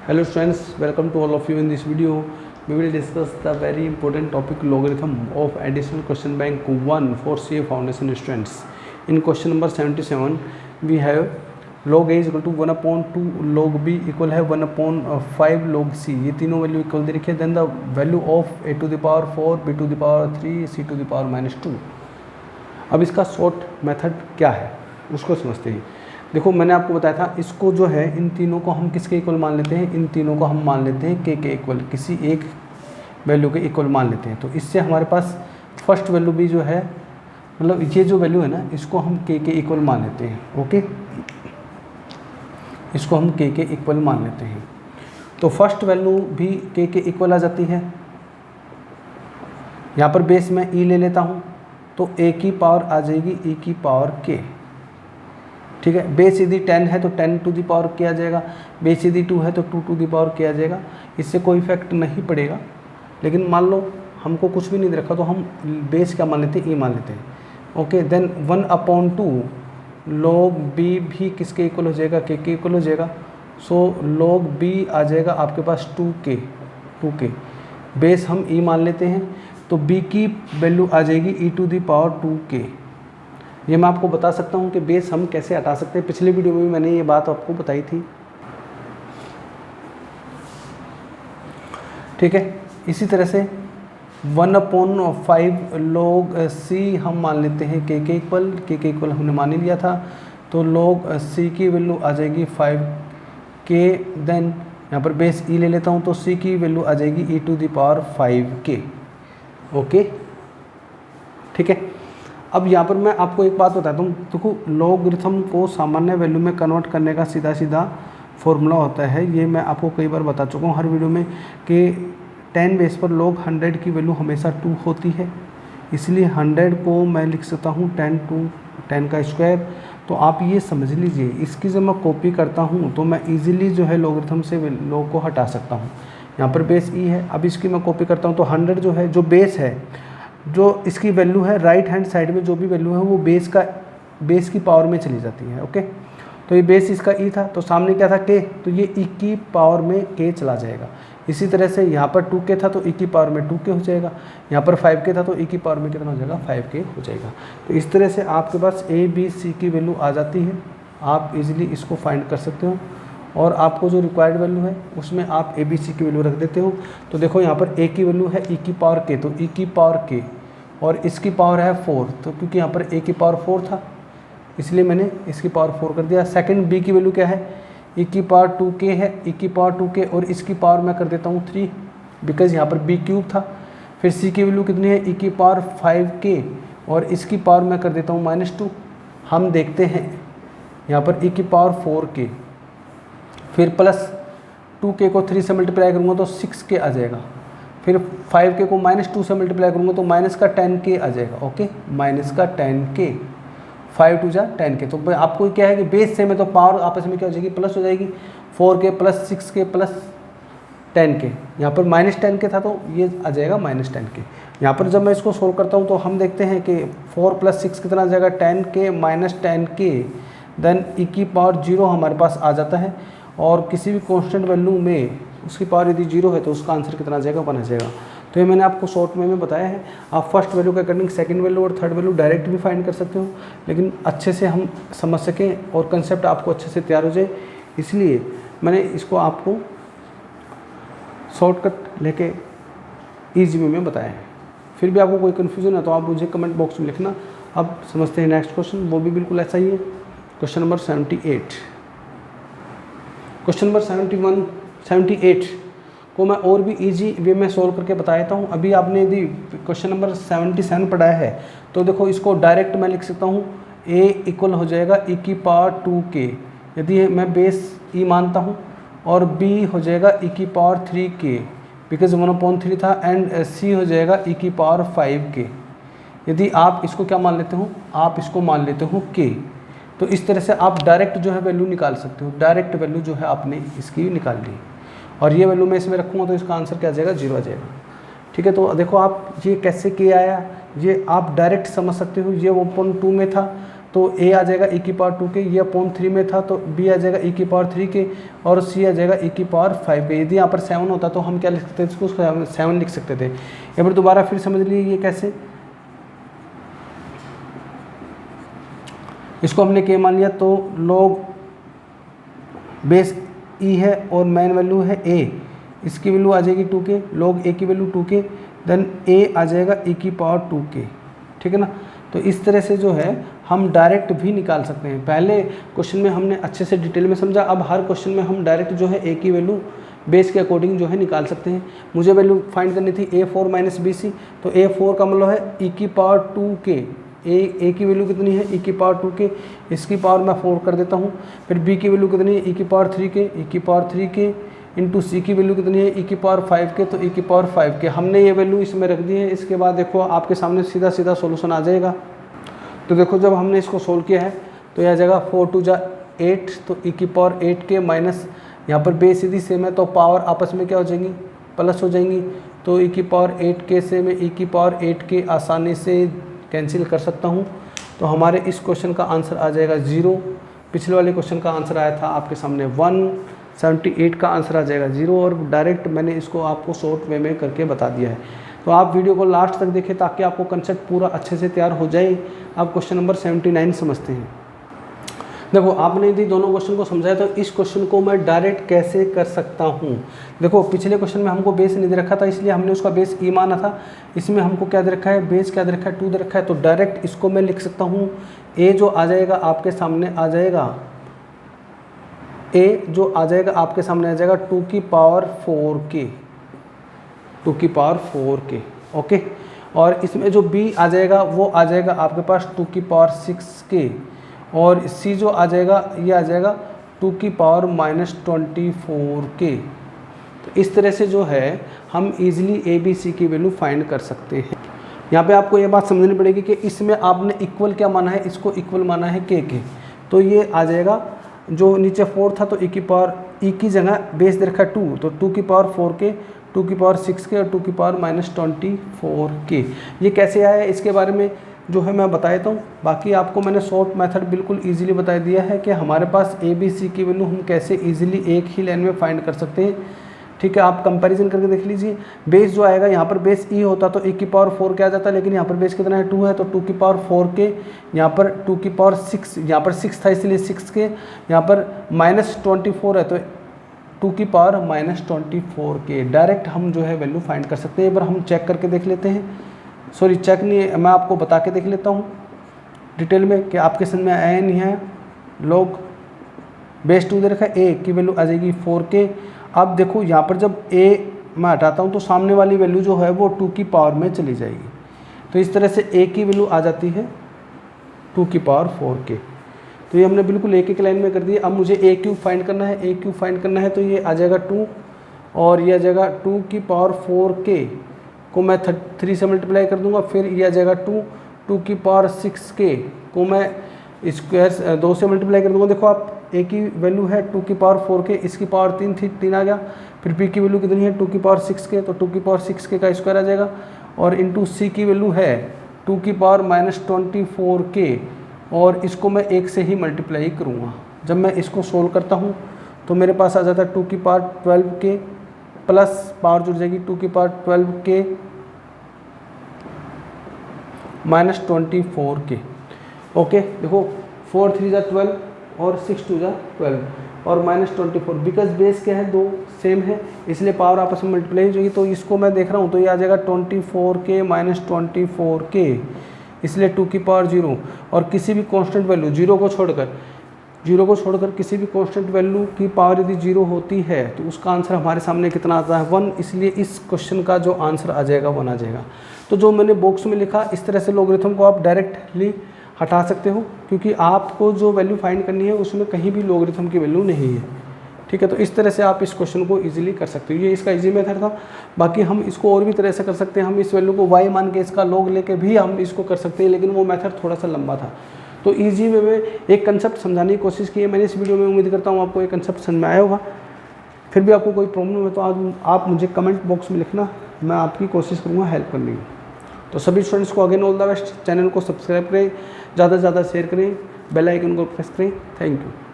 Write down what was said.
Hello students, welcome to all of you. In this video we will discuss the very important topic logarithm of additional question bank 1 for CA foundation students. In question number 77 we have log a is equal to 1/2, log b equal है 1/5 log c, ये तीनों value equal दे रखी है. Then the value of a to the power 4, b to the power 3, c to the power -2. अब इसका short method क्या है उसको समझते हैं. देखो मैंने आपको बताया था इसको जो है इन तीनों को हम किसके इक्वल मान लेते हैं, इन तीनों को हम मान लेते हैं के इक्वल, किसी एक वैल्यू के इक्वल मान लेते हैं. तो इससे हमारे पास फर्स्ट वैल्यू भी जो है, मतलब ये जो वैल्यू है ना, इसको हम के इक्वल मान लेते हैं. ओके, इसको हम के इक्वल मान लेते हैं. तो फर्स्ट वैल्यू भी के इक्वल आ जाती है. यहाँ पर बेस में ई ले लेता हूँ तो ए की पावर आ जाएगी ई की पावर के. ठीक है, बेस यदि 10 है तो 10 टू दी पावर के आ जाएगा, बेस यदि 2 है तो 2 टू दी पावर के आ जाएगा. इससे कोई इफेक्ट नहीं पड़ेगा. लेकिन मान लो हमको कुछ भी नहीं दे रखा तो हम बेस क्या मान लेते हैं, ई मान लेते हैं. ओके, देन 1/2 log b भी किसके इक्वल हो जाएगा, के इक्वल हो जाएगा. सो log b आ जाएगा आपके पास 2k. बेस हम ई मान लेते हैं तो b की वैल्यू आ जाएगी e to the power 2k. ये मैं आपको बता सकता हूँ कि बेस हम कैसे हटा सकते हैं. पिछले वीडियो में भी मैंने ये बात आपको बताई थी. ठीक है, इसी तरह से 1/5 log c हम मान लेते हैं के इक्वल हमने मान ही लिया था. तो log c की वैल्यू आ जाएगी 5k. देन यहाँ पर बेस e ले लेता हूँ तो c की वैल्यू आ जाएगी e to the power 5k. Okay, ठीक है. अब यहाँ पर मैं आपको एक बात बताता हूँ. देखो लॉगरिथम को सामान्य वैल्यू में कन्वर्ट करने का सीधा फॉर्मूला होता है. ये मैं आपको कई बार बता चुका हूँ हर वीडियो में कि 10 बेस पर log 100 की वैल्यू हमेशा 2 होती है. इसलिए 100 को मैं लिख सकता हूँ 10 का स्क्वायर. तो आप ये समझ लीजिए, इसकी जब मैं कॉपी करता हूँ तो मैं ईजिली जो है लॉगरिथम से log को हटा सकता हूँ. यहाँ पर बेस ई है, अब इसकी मैं कॉपी करता हूँ तो 100 जो है, जो बेस है, जो इसकी वैल्यू है राइट हैंड साइड में जो भी वैल्यू है वो बेस की पावर में चली जाती है. ओके, तो ये बेस इसका ई था तो सामने क्या था के, तो ये ई की पावर में के चला जाएगा. इसी तरह से यहाँ पर 2k था तो ई की पावर में 2k हो जाएगा. यहाँ पर 5k था तो ई की पावर में कितना हो जाएगा, 5k हो जाएगा. तो इस तरह से आपके पास ए बी सी की वैल्यू आ जाती है. आप इजीली इसको फाइंड कर सकते हो और आपको जो रिक्वायर्ड वैल्यू है उसमें आप ए बी सी की वैल्यू रख देते हो. तो देखो यहाँ पर ए की वैल्यू है ई की पावर के, तो ई की पावर के और इसकी पावर है 4. तो क्योंकि यहाँ पर ए की पावर 4 था इसलिए मैंने इसकी पावर 4 कर दिया. सेकंड बी की वैल्यू क्या है, ई की पावर 2k है, ई की पावर 2k और इसकी पावर मैं कर देता हूँ 3 बिकॉज यहाँ पर बी क्यूब था. फिर सी की वैल्यू कितनी है, ई की पावर 5k और इसकी पावर मैं कर देता हूँ -2. हम देखते हैं यहाँ पर ई की पावर 4k, फिर प्लस 2k को 3 से मल्टीप्लाई करूँगा तो 6k आ जाएगा. फिर 5k को -2 से मल्टीप्लाई करूँगा तो माइनस का 10k आ जाएगा. ओके, माइनस का 10k, 5 टू जा 10k. तो आपको क्या है कि बेस सेम है तो पावर आपस में क्या हो जाएगी, प्लस हो जाएगी. 4k plus 6k plus 10k. यहाँ पर -10k था तो ये आ जाएगा -10k. यहाँ पर जब मैं इसको सोल्व करता हूँ तो हम देखते हैं कि 4 + 6 कितना आ जाएगा, 10k - 10k. देन ई की पावर 0 हमारे पास आ जाता है और किसी भी कांस्टेंट वैल्यू में उसकी पावर यदि 0 है तो उसका आंसर कितना आ जाएगा, 1 आ जाएगा. तो ये मैंने आपको शॉर्ट में बताया है. आप फर्स्ट वैल्यू के अकॉर्डिंग सेकंड वैल्यू और थर्ड वैल्यू डायरेक्ट भी फाइंड कर सकते हो, लेकिन अच्छे से हम समझ सकें और कंसेप्ट आपको अच्छे से तैयार हो जाए इसलिए मैंने इसको आपको शॉर्टकट लेके ईजी वे में बताया है. फिर भी आपको कोई कन्फ्यूज़न है तो आप मुझे कमेंट बॉक्स में लिखना. अब समझते हैं नेक्स्ट क्वेश्चन, वो भी बिल्कुल ऐसा ही है. Question number 78. क्वेश्चन नंबर 78 को मैं और भी इजी वे में सोल्व करके बता देता हूँ. अभी आपने यदि क्वेश्चन नंबर 77 पढ़ा है तो देखो इसको डायरेक्ट मैं लिख सकता हूँ. a इक्वल हो जाएगा ई की पावर 2k यदि मैं बेस ई मानता हूँ और b हो जाएगा ई की पावर 3k बिकॉज 1/3 था एंड c हो जाएगा ई की पावर 5k. यदि आप इसको क्या मान लेते हो, आप इसको मान लेते हो k. तो इस तरह से आप डायरेक्ट जो है वैल्यू निकाल सकते हो. डायरेक्ट वैल्यू जो है आपने इसकी निकाल ली और ये वैल्यू मैं इसमें रखूँगा तो इसका आंसर क्या आ जाएगा, 0 आ जाएगा. ठीक है, तो देखो आप ये कैसे किया आया, ये आप डायरेक्ट समझ सकते हो. ये 1/2 में था तो ए आ जाएगा e की पावर 2 के, ये अपॉन 3 में था तो b आ जाएगा e की पावर 3 के और c आ जाएगा e की पावर 5 के। यदि यहाँ पर 7 होता तो हम क्या लिख सकते थे, इसको 7 लिख सकते थे। यहाँ पर दोबारा फिर समझ लीजिए ये कैसे, इसको हमने k मान लिया तो log बेस e है और मेन वैल्यू है a, इसकी वैल्यू आ जाएगी 2 के, log a की वैल्यू 2 के, देन a आ जाएगा e की पावर 2 के, ठीक है ना। तो इस तरह से जो है हम डायरेक्ट भी निकाल सकते हैं। पहले क्वेश्चन में हमने अच्छे से डिटेल में समझा, अब हर क्वेश्चन में हम डायरेक्ट जो है a की वैल्यू बेस के अकॉर्डिंग जो है निकाल सकते हैं। मुझे वैल्यू फाइंड करनी थी a4 माइनस bc, तो a4 का मतलब है e की पावर 2 के, a की वैल्यू कितनी है e की पावर 2 के, इसकी पावर मैं 4 कर देता हूँ। फिर b की वैल्यू कितनी है e की पावर 3 के, e की पावर 3 के इंटू सी की वैल्यू कितनी है e की पावर 5 के, तो e की पावर 5 के हमने ये वैल्यू इसमें रख दी है। इसके बाद देखो आपके सामने सीधा सीधा सोल्यूशन आ जाएगा। तो देखो जब हमने इसको सोल्व किया है तो यह आ जाएगा 4 2 जा 8, तो e की पावर 8 के माइनस यहाँ पर बेस सीधी सेम है तो पावर आपस में क्या हो जाएंगी, प्लस हो जाएंगी। तो e की पावर 8 के से मैं e की पावर 8 के आसानी से कैंसिल कर सकता हूँ। तो हमारे इस क्वेश्चन का आंसर आ जाएगा 0। पिछले वाले क्वेश्चन का आंसर आया था आपके सामने 178 का आंसर आ जाएगा 0, और डायरेक्ट मैंने इसको आपको शॉर्ट वे में करके बता दिया है। तो आप वीडियो को लास्ट तक देखें ताकि आपको कंसेप्ट पूरा अच्छे से तैयार हो जाए। आप क्वेश्चन नंबर 79 समझते हैं। देखो आपने यदि दोनों क्वेश्चन को समझाया तो इस क्वेश्चन को मैं डायरेक्ट कैसे कर सकता हूँ। देखो पिछले क्वेश्चन में हमको बेस नहीं दे रखा था इसलिए हमने उसका बेस ई माना था। इसमें हमको क्या दे रखा है, बेस क्या दे रखा है, 2 दे रखा है। तो डायरेक्ट इसको मैं लिख सकता हूँ, ए जो आ जाएगा आपके सामने आ जाएगा, ए जो आ जाएगा आपके सामने आ जाएगा 2 की पावर 4 के, 2 की पावर 4 के, ओके। और इसमें जो बी आ जाएगा वो आ जाएगा आपके पास 2 की पावर 6 के, और सी जो आ जाएगा ये आ जाएगा 2 की पावर -24 के। तो इस तरह से जो है हम इजीली ए बी सी की वैल्यू फाइंड कर सकते हैं। यहाँ पे आपको ये बात समझनी पड़ेगी कि इसमें आपने इक्वल क्या माना है, इसको इक्वल माना है के। तो ये आ जाएगा जो नीचे 4 था तो ई की पावर ई की जगह बेस दे रखा है 2, तो 2 की पावर 4 के, 2 की पावर 6 के और 2 की पावर -24 के। ये कैसे आया है इसके बारे में जो है मैं बता देता हूँ। बाकी आपको मैंने शॉर्ट मेथड बिल्कुल इजीली बता दिया है कि हमारे पास ए बी सी की वैल्यू हम कैसे इजीली एक ही लाइन में फाइंड कर सकते हैं, ठीक है। आप कंपैरिजन करके देख लीजिए। बेस जो आएगा यहाँ पर बेस ई होता तो ए की पावर 4 के आ जाता, लेकिन यहाँ पर बेस कितना है 2 है तो 2 की पावर 4 के, यहाँ पर 2 की पावर 6, यहाँ पर 6 था इसलिए 6 के, यहाँ पर -24 है तो 2 की पावर -24 के। डायरेक्ट हम जो है वैल्यू फाइंड कर सकते हैं। एक बार हम चेक करके देख लेते हैं, सॉरी चेक नहीं, मैं आपको बता के देख लेता हूँ डिटेल में कि आपके समझ में आया नहीं है। लोग बेस 2 दे रखा है, ए की वैल्यू आ जाएगी 4 के। अब देखो यहाँ पर जब ए मैं हटाता हूँ तो सामने वाली वैल्यू जो है वो 2 की पावर में चली जाएगी। तो इस तरह से ए की वैल्यू आ जाती है 2 की पावर 4 के। तो ये हमने बिल्कुल एक एक लाइन में कर दिया। अब मुझे ए क्यूब फाइंड करना है, ए क्यूब फाइंड करना है तो ये आ जाएगा 2 और ये आ जाएगा 2 की पावर 4 के को मैं 3 से मल्टीप्लाई कर दूंगा, फिर ये आ जाएगा 2 की पावर 6 के को मैं स्क्वायर 2 से मल्टीप्लाई कर दूंगा। देखो आप ए की वैल्यू है 2 की पावर 4 के, इसकी पावर 3 थी, 3 आ गया। फिर बी की वैल्यू कितनी है 2 की पावर 6 के, तो 2 की पावर 6 के का स्क्वायर आ जाएगा। और इंटू सी की वैल्यू है 2 की पावर -24 के, और इसको मैं 1 से ही मल्टीप्लाई करूँगा। जब मैं इसको सोल्व करता हूँ तो मेरे पास आ जाता है 2 की पावर 12 के प्लस पावर जुड़ जाएगी 2 की पावर 12 के -24 के, ओके। देखो 4 3 जा 12 और 6 2 जा 12 और -24, बिकॉज बेस क्या है 2 सेम है इसलिए पावर आपस में मल्टीप्लाई हो जाएगी। तो इसको मैं देख रहा हूँ तो ये आ जाएगा 24 के -24 के, इसलिए 2 की पावर 0 और किसी भी कांस्टेंट वैल्यू 0 को छोड़कर किसी भी कांस्टेंट वैल्यू की पावर यदि 0 होती है तो उसका आंसर हमारे सामने कितना आता है 1, इसलिए इस क्वेश्चन का जो आंसर आ जाएगा 1 आ जाएगा। तो जो मैंने बॉक्स में लिखा इस तरह से लॉगरिथम को आप डायरेक्टली हटा सकते हो, क्योंकि आपको जो वैल्यू फाइंड करनी है उसमें कहीं भी लॉगरिथम की वैल्यू नहीं है, ठीक है। तो इस तरह से आप इस क्वेश्चन को इजीली कर सकते हो। ये इसका इजी मेथड था। बाकी हम इसको और भी तरह से कर सकते हैं। हम इस वैल्यू को y मान के इसका लॉग लेके भी हम इसको कर सकते हैं, लेकिन वो मेथड थोड़ा सा लंबा था। तो ईजी वे में एक कंसेप्ट समझाने की कोशिश की है मैंने इस वीडियो में। उम्मीद करता हूँ आपको ये कंसेप्ट समझ में आया होगा। फिर भी आपको कोई प्रॉब्लम है तो आज आप मुझे कमेंट बॉक्स में लिखना, मैं आपकी कोशिश करूँगा हेल्प करने की। तो सभी स्टूडेंट्स को again all the best. Channel को सब्सक्राइब करें, ज़्यादा से ज़्यादा शेयर करें, बेल आइकन को प्रेस करें। Thank you.